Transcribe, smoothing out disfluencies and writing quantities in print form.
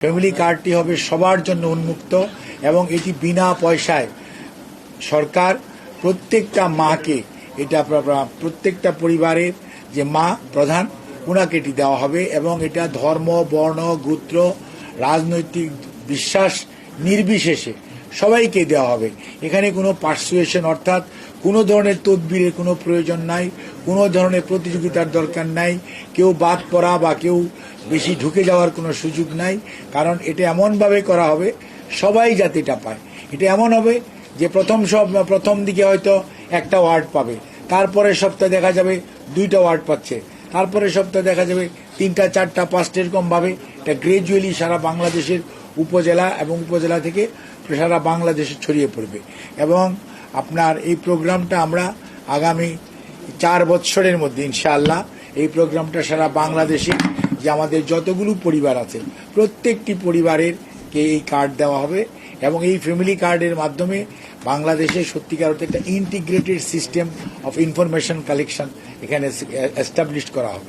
Family কার্ডটি হবে সবার জন্য উন্মুক্ত এবং এটি বিনা পয়সায় সরকার প্রত্যেকটা মাকে এটা প্রত্যেকটা পরিবারের যে মা প্রধান ওনাকে এটি দেওয়া হবে এবং এটা ধর্ম বর্ণ গোত্র রাজনৈতিক বিশ্বাস নির্বিশেষে সবাইকে দেওয়া হবে। এখানে কোনো পার্সুয়েশন অর্থাৎ কোনো ধরনের তদবিরের কোনো প্রয়োজন নাই, কোনো ধরনের প্রতিযোগিতার দরকার নাই, কেউ বাদ পড়া বা কেউ বেশি ঢুকে যাওয়ার কোনো সুযোগ নাই। কারণ এটা এমনভাবে করা হবে সবাই যাতে এটা পায়। এটা এমন হবে যে প্রথম দিকে হয়তো একটা ওয়ার্ড পাবে, তারপরে সপ্তাহে দেখা যাবে 2টা ওয়ার্ড পাচ্ছে, তারপরে সপ্তাহে দেখা যাবে 3টা 4টা 5টা এরকমভাবে এটা গ্রাজুয়ালি সারা বাংলাদেশের উপজেলা এবং উপজেলা থেকে সারা বাংলাদেশে ছড়িয়ে পড়বে। এবং আপনার এই প্রোগ্রামটা আমরা আগামী 4 বছরের মধ্যে ইনশাআল্লাহ এই প্রোগ্রামটা সারা বাংলাদেশে যে আমাদের যতগুলো পরিবার আছে প্রত্যেকটি পরিবারের কে এই কার্ড দেওয়া হবে এবং এই ফ্যামিলি কার্ডের মাধ্যমে বাংলাদেশে সত্যিকার অর্থে একটা integrated system of information collection এখানে এস্টাবলিশ করা হবে।